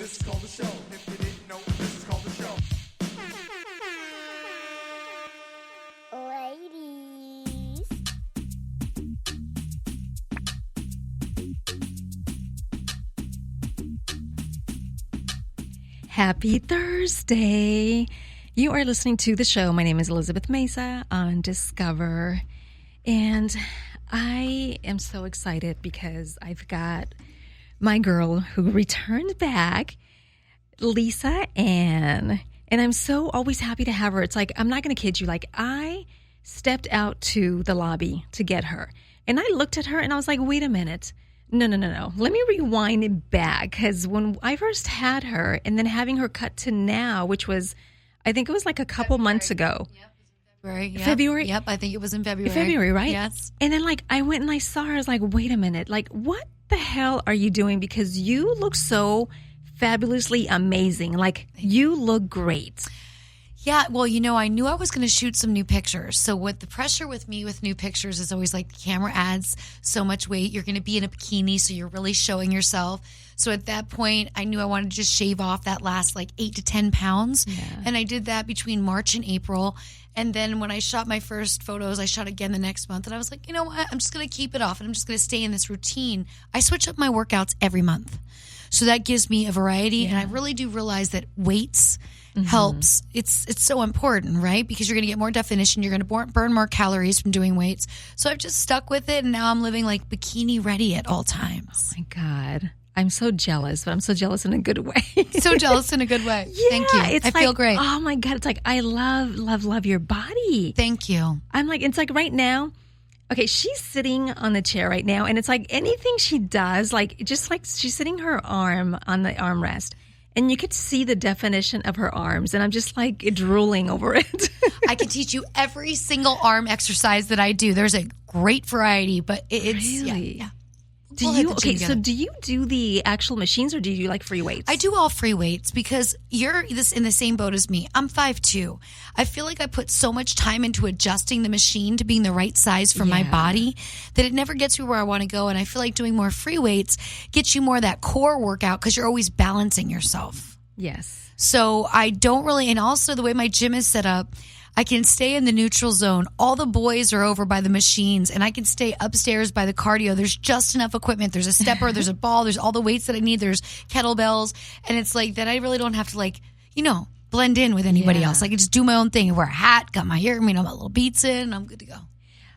This is called the show. If you didn't know, this is called the show. Ladies. Happy Thursday. You are listening to the show. My name is Elizabeth Mesa on Discover. And I am so excited because I've got my girl who returned back, Lisa Ann. And I'm so always happy to have her. It's like, I'm not going to kid you. Like, I stepped out to the lobby to get her. And I looked at her and I was like, wait a minute. No. Let me rewind it back. Because when I first had her and then having her cut to now, which was, I think it was like a couple months ago. Yep, it was in February. Yep. February? Yep, I think it was in February. February, right? Yes. And then like I went and I saw her. I was like, wait a minute. Like, what the hell are you doing? Because you look so fabulously amazing. Like, you look great. Yeah, well, you know, I knew I was going to shoot some new pictures. So what the pressure with me with new pictures is always like the camera adds so much weight. You're going to be in a bikini, so you're really showing yourself. So at that point, I knew I wanted to just shave off that last like 8 to 10 pounds. Yeah. And I did that between March and April. And then when I shot my first photos, I shot again the next month. And I was like, you know what? I'm just going to keep it off and I'm just going to stay in this routine. I switch up my workouts every month. So that gives me a variety. Yeah. And I really do realize that weights helps. It's so important, right? Because you're going to get more definition. You're going to burn more calories from doing weights. So I've just stuck with it. And now I'm living like bikini ready at all times. Oh my God. I'm so jealous, but I'm so jealous in a good way. So jealous in a good way. Yeah, Thank you. It's I feel like, great. Oh my God. It's like, I love your body. Thank you. I'm like, it's like right now, okay, she's sitting on the chair right now, and it's like anything she does, like just like she's sitting her arm on the armrest, and you could see the definition of her arms, and I'm just like drooling over it. I can teach you every single arm exercise that I do. There's a great variety, but it's Really? yeah. Do We'll hit you the gym okay? So together. do you do the actual machines, or do you do like free weights? I do all free weights because you're this in the same boat as me. I'm 5'2". I feel like I put so much time into adjusting the machine to being the right size for my Yeah. body that it never gets me where I want to go. And I feel like doing more free weights gets you more of that core workout because you're always balancing yourself. Yes. So I don't really, and also the way my gym is set up, I can stay in the neutral zone. All the boys are over by the machines, and I can stay upstairs by the cardio. There's just enough equipment. There's a stepper, there's a ball, there's all the weights that I need, there's kettlebells, and it's like that I really don't have to like, you know, blend in with anybody Yeah. else. I can just do my own thing. I wear a hat, got my ear, my little beats in, and I'm good to go.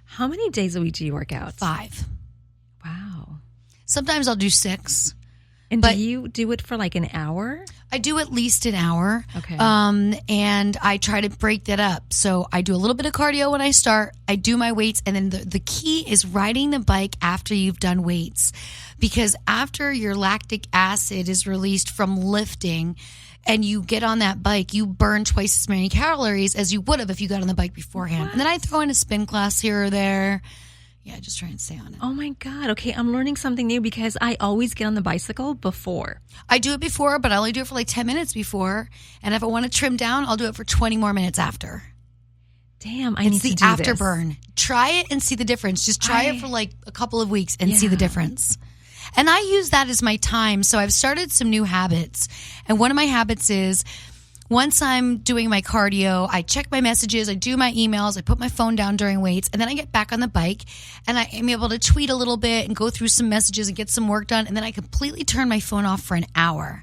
How many days a week do you work out? 5. Wow. Sometimes I'll do 6. And But- do you do it for like an hour? I do at least an hour. Okay. And I try to break that up. So I do a little bit of cardio when I start. I do my weights. And then the key is riding the bike after you've done weights. Because after your lactic acid is released from lifting and you get on that bike, you burn twice as many calories as you would have if you got on the bike beforehand. And then I throw in a spin class here or there. Yeah, just try and stay on it. Oh my God. Okay, I'm learning something new because I always get on the bicycle before. I do it before, but I only do it for like 10 minutes before. And if I want to trim down, I'll do it for 20 more minutes after. Damn, I It's need the to do this. afterburn. Try it and see the difference. Just try it for like a couple of weeks and see Yeah. the difference. And I use that as my time. So I've started some new habits. And one of my habits is once I'm doing my cardio, I check my messages, I do my emails, I put my phone down during weights, and then I get back on the bike and I am able to tweet a little bit and go through some messages and get some work done. And then I completely turn my phone off for an hour.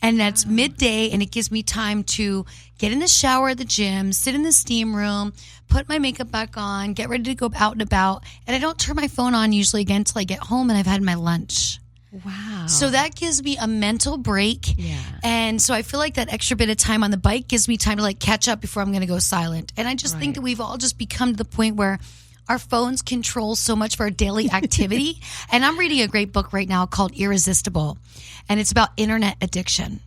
And that's midday, and it gives me time to get in the shower at the gym, sit in the steam room, put my makeup back on, get ready to go out and about. And I don't turn my phone on usually again until I get home and I've had my lunch. Wow. So that gives me a mental break. Yeah. And so I feel like that extra bit of time on the bike gives me time to like catch up before I'm going to go silent. And I just think that we've all just become to the point where our phones control so much of our daily activity. And I'm reading a great book right now called Irresistible. And it's about internet addiction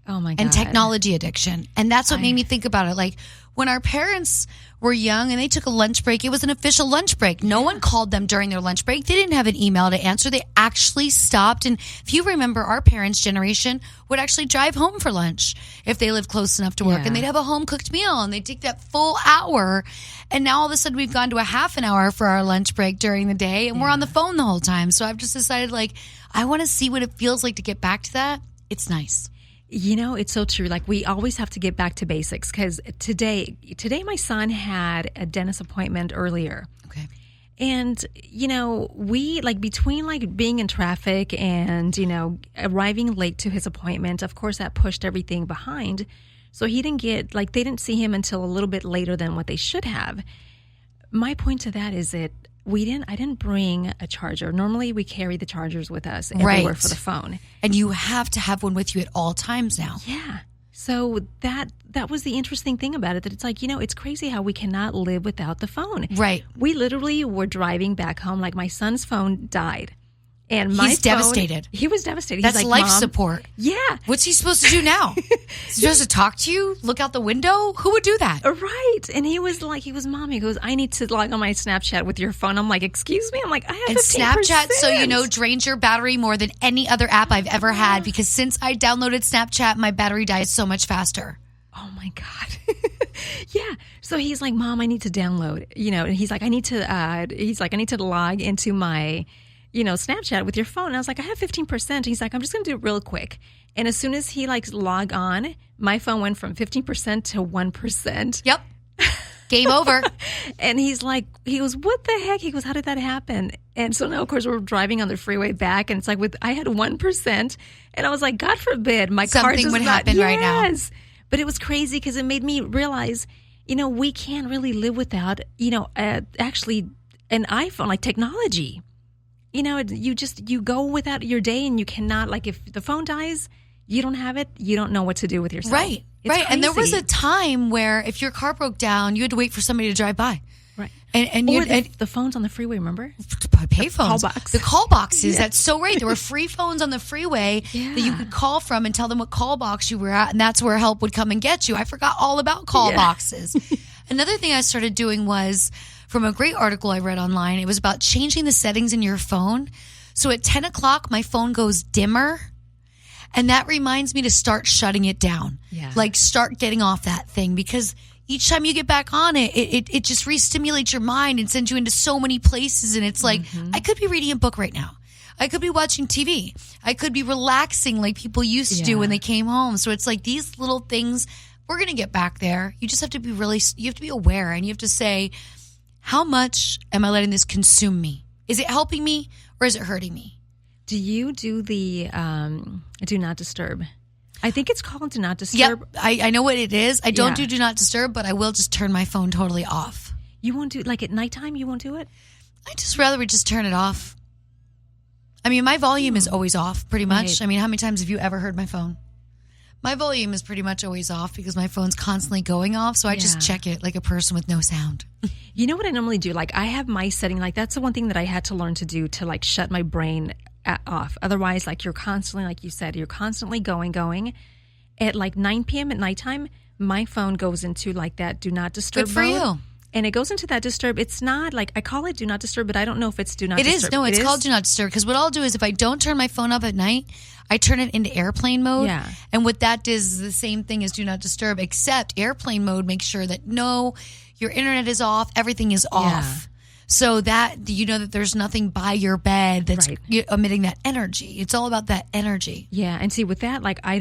Oh my God. and technology addiction. And that's what made me think about it. Like when our parents were young and they took a lunch break, it was an official lunch break. No one called them during their lunch break. They didn't have an email to answer. They actually stopped. And if you remember, our parents' generation would actually drive home for lunch if they lived close enough to work. Yeah. And they'd have a home cooked meal and they'd take that full hour. And now all of a sudden we've gone to a half an hour for our lunch break during the day and we're on the phone the whole time. So I've just decided like, I want to see what it feels like to get back to that. It's nice. You know, it's so true. Like, we always have to get back to basics, because today my son had a dentist appointment earlier. Okay. And, you know, we, like, between, like, being in traffic and, you know, arriving late to his appointment, of course, that pushed everything behind. So he didn't get, like, they didn't see him until a little bit later than what they should have. My point to that is that I didn't bring a charger. Normally, we carry the chargers with us everywhere for the phone. And you have to have one with you at all times now. Yeah. So that was the interesting thing about it, that it's like, you know, it's crazy how we cannot live without the phone. Right. We literally were driving back home, like, my son's phone died. And He's devastated. He was devastated. That's He's like, life Mom, support. Yeah. What's he supposed to do now? Is he supposed to talk to you? Look out the window? Who would do that? Right. And he was, Mom, he goes, I need to log on my Snapchat with your phone. I'm like, excuse me? I'm like, I have And 15%. Snapchat, so you know, drains your battery more than any other app I've ever had, because since I downloaded Snapchat, my battery dies so much faster. Oh my God. Yeah. So he's like, Mom, I need to download, you know, and he's like, I need to log into my, you know, Snapchat with your phone. And I was like, I have 15%. He's like, I'm just going to do it real quick. And as soon as he log on, my phone went from 15% to 1%. Yep. Game over. And he goes, what the heck? He goes, how did that happen? And so now, of course, we're driving on the freeway back, and it's like, I had 1%. And I was like, God forbid, my car Something does would not, happen right now. Yes. But it was crazy, because it made me realize, you know, we can't really live without, you know, actually an iPhone, like technology. You know, you go without your day, and you cannot, like, if the phone dies, you don't have it, you don't know what to do with yourself. Right. It's right. And there was crazy. a time where if your car broke down, you had to wait for somebody to drive by. Right. And Or the phones on the freeway, remember? Pay phones. call box. The call boxes. That's so right. There were free phones on the freeway that you Yeah. could call from and tell them what call box you were at, and that's where help would come and get you. I forgot all about call boxes. Another thing I started doing was, from a great article I read online, it was about changing the settings in your phone. So at 10 o'clock, my phone goes dimmer. And that reminds me to start shutting it down. Yeah. Like, start getting off that thing, because each time you get back on it just re-stimulates your mind and sends you into so many places. And it's like, I could be reading a book right now. I could be watching TV. I could be relaxing like people used to do when they came home. So it's like these little things, we're going to get back there. You just have to be you have to be aware, and you have to say, how much am I letting this consume me? Is it helping me, or is it hurting me? Do you do the do not disturb? I think it's called do not disturb. Yep, I know what it is. I don't Yeah. do not disturb, but I will just turn my phone totally off. You won't do, like, at nighttime, you won't do it? I just rather we just turn it off. I mean, my volume is always off, pretty much. Right. I mean, how many times have you ever heard my phone? My volume is pretty much always off because my phone's constantly going off, so I just Yeah. check it like a person with no sound. You know what I normally do? Like, I have my setting, like, that's the one thing that I had to learn to do to, like, shut my brain off. Otherwise, like, you're constantly, like you said, you're constantly going. At, like, 9 p.m. at nighttime, my phone goes into, like, that do not disturb Good for mode. you. And it goes into that disturb. It's not, like, I call it do not disturb, but I don't know if it's do not It disturb. is. No, it's called do not disturb, because what I'll do is if I don't turn my phone up at night, I turn it into airplane mode. Yeah. And what that does is the same thing as do not disturb, except airplane mode makes sure that no, your internet is off, everything is off. So that you know that there's nothing by your bed that's Right. emitting that energy. It's all about that energy. Yeah, and see, with that, like, I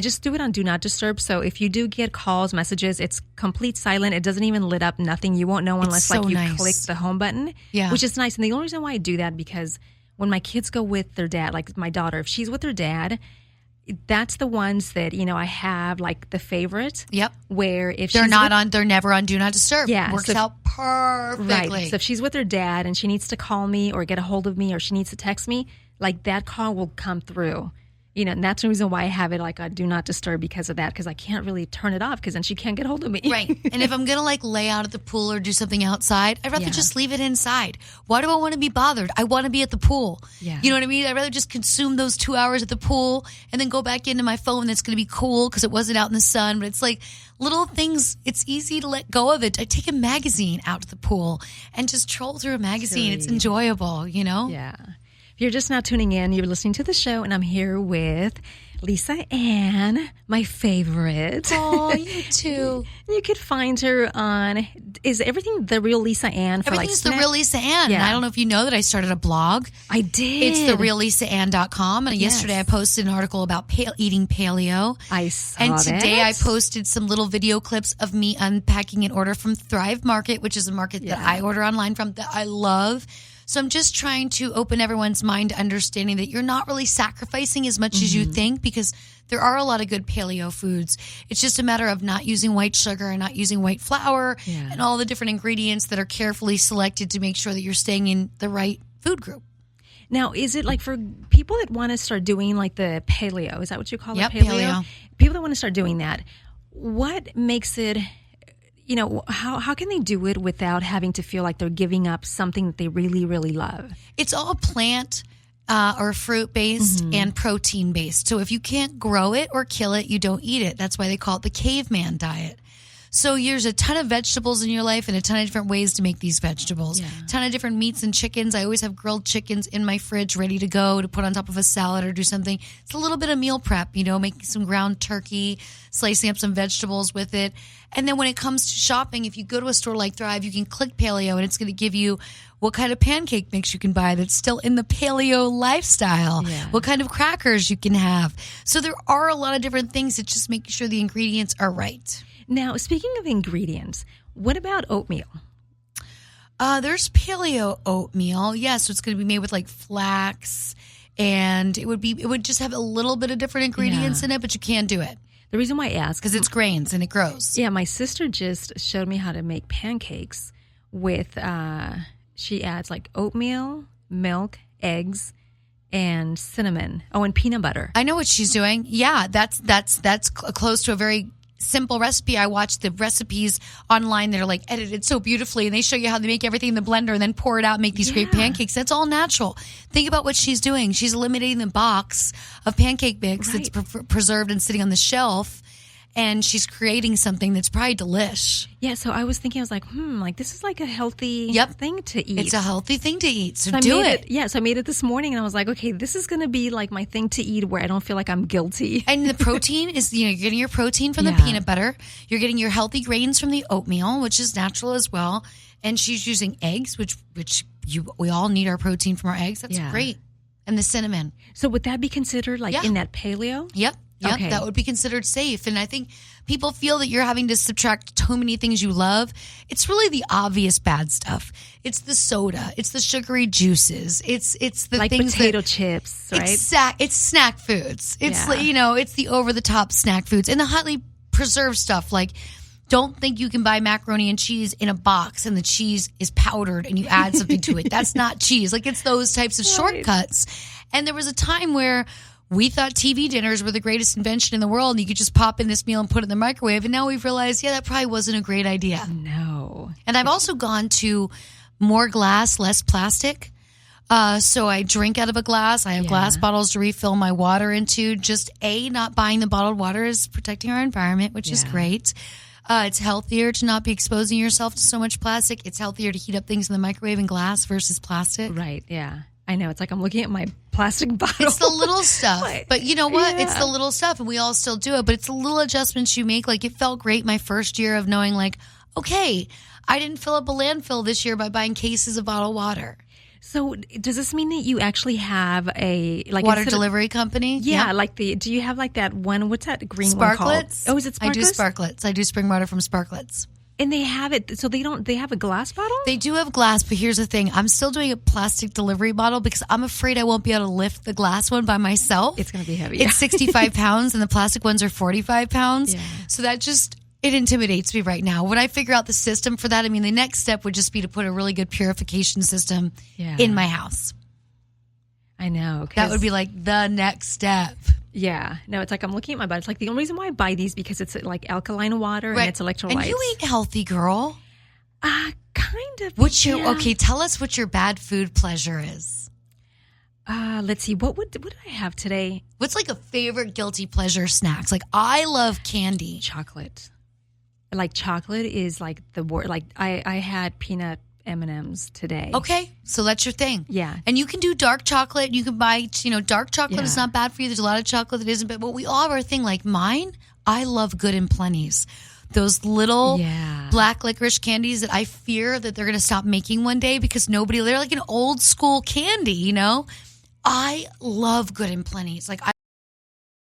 just do it on do not disturb. So if you do get calls, messages, it's complete silent. It doesn't even lit up, nothing. You won't know unless, so like, you nice. click the home button, Yeah. which is nice. And the only reason why I do that, because when my kids go with their dad, like my daughter, if she's with her dad, that's the ones that, you know, I have, like, the favorite. Yep. Where if They're she's not with, on. They're never on do not disturb. Yeah, Works so- out perfectly. right. So if she's with her dad and she needs to call me or get a hold of me or she needs to text me, like, that call will come through. You know, and that's the reason why I have it like a do not disturb, because of that, because I can't really turn it off, because then she can't get hold of me. Right. And if I'm going to like lay out at the pool or do something outside, I'd rather Yeah. just leave it inside. Why do I want to be bothered? I want to be at the pool. Yeah. You know what I mean? I'd rather just consume those 2 hours at the pool and then go back into my phone that's going to be cool because it wasn't out in the sun. But it's like little things. It's easy to let go of it. I take a magazine out to the pool and just troll through a magazine. It's Silly. enjoyable, you know? Yeah. If you're just now tuning in, you're listening to the show, and I'm here with Lisa Ann, my favorite. Oh, you too. You could find her on, is everything The Real Lisa Ann? For Everything's like The Real Lisa Ann. Yeah. And I don't know if you know that I started a blog. I did. It's thereallisaann.com. And Yes. yesterday I posted an article about eating paleo. I saw And that. today I posted some little video clips of me unpacking an order from Thrive Market, which is a market that I order online from that I love. So I'm just trying to open everyone's mind to understanding that you're not really sacrificing as much as you think, because there are a lot of good paleo foods. It's just a matter of not using white sugar and not using white flour and all the different ingredients that are carefully selected to make sure that you're staying in the right food group. Now, is it like for people that want to start doing like the paleo? Is that what you call Yep, it? paleo. People that want to start doing that, what makes it, you know, how can they do it without having to feel like they're giving up something that they really, really love? It's all plant or fruit based and protein based. So if you can't grow it or kill it, you don't eat it. That's why they call it the caveman diet. So there's a ton of vegetables in your life and a ton of different ways to make these vegetables. A ton of different meats and chickens. I always have grilled chickens in my fridge ready to go to put on top of a salad or do something. It's a little bit of meal prep, you know, making some ground turkey, slicing up some vegetables with it. And then when it comes to shopping, if you go to a store like Thrive, you can click paleo and it's going to give you what kind of pancake mix you can buy that's still in the paleo lifestyle, what kind of crackers you can have. So there are a lot of different things that just make sure the ingredients are right. Now, speaking of ingredients, what about oatmeal? There's paleo oatmeal. Yeah, so it's going to be made with like flax, and it would just have a little bit of different ingredients in it, but you can do it The reason why I ask, because it's grains and it grows. yeah, my sister just showed me how to make pancakes with, she adds like oatmeal, milk, eggs, and cinnamon. Oh, and peanut butter. I know what she's doing. Yeah, that's close to a very simple recipe. I watched the recipes online that are like edited so beautifully, and they show you how they make everything in the blender and then pour it out and make these great pancakes. That's all natural. Think about what she's doing. She's eliminating the box of pancake mix that's preserved and sitting on the shelf, and she's creating something that's probably delish. Yeah, so I was thinking, I was like, like this is like a healthy thing to eat. It's a healthy thing to eat, so I do made it. Yeah, so I made it this morning, and I was like, okay, this is going to be like my thing to eat where I don't feel like I'm guilty. And the protein is, you're getting your protein from the peanut butter. You're getting your healthy grains from the oatmeal, which is natural as well. And she's using eggs, which we all need our protein from our eggs. That's great. And the cinnamon. So would that be considered like in that paleo? Yep. Yep, Okay. that would be considered safe. And I think people feel that you're having to subtract so many things you love. It's really the obvious bad stuff. It's the soda. It's the sugary juices. It's the Like things potato chips, right? It's snack foods. It's like, it's the over the top snack foods and the highly preserved stuff. Like, don't think you can buy macaroni and cheese in a box and the cheese is powdered and you add something to it. That's not cheese. Like, it's those types of shortcuts. And there was a time where we thought TV dinners were the greatest invention in the world, and you could just pop in this meal and put it in the microwave. And now we've realized, that probably wasn't a great idea. No. And I've also gone to more glass, less plastic. So I drink out of a glass. I have glass bottles to refill my water into. Just not buying the bottled water is protecting our environment, which is great. It's healthier to not be exposing yourself to so much plastic. It's healthier to heat up things in the microwave in glass versus plastic. Right, yeah. I know. It's like I'm looking at my plastic bottle. It's the little stuff. But you know what? It's the little stuff, and we all still do it. But it's the little adjustments you make. Like, it felt great my first year of knowing, like, okay, I didn't fill up a landfill this year by buying cases of bottled water. So does this mean that you actually have a like Water instead of- delivery company? Yeah, like do you have like that one? What's that green one called? Sparklets. Oh, is it Sparklets? I do Sparklets. I do spring water from Sparklets. And they have it, so they have a glass bottle? They do have glass, but here's the thing. I'm still doing a plastic delivery bottle because I'm afraid I won't be able to lift the glass one by myself. It's going to be heavy. It's 65 pounds and the plastic ones are 45 pounds. Yeah. So that it intimidates me right now. When I figure out the system for that, I mean, the next step would just be to put a really good purification system in my house. I know. That would be like the next step. Yeah. No, it's like I'm looking at my body. It's like the only reason why I buy these because it's like alkaline water and it's electrolytes. And you eat healthy, girl. Kind of. Okay, tell us what your bad food pleasure is. Let's see. What did I have today? What's like a favorite guilty pleasure snacks? Like, I love candy. Chocolate. Like chocolate is like the word. Like I had peanut M&Ms today. Okay, so that's your thing. Yeah. And you can do dark chocolate. You can buy, dark chocolate is Yeah. not bad for you. There's a lot of chocolate that isn't, but we all have our thing. Like mine, I love Good and Plenty's. Those little Yeah. black licorice candies that I fear that they're going to stop making one day because they're like an old school candy, I love Good and Plenty's. Like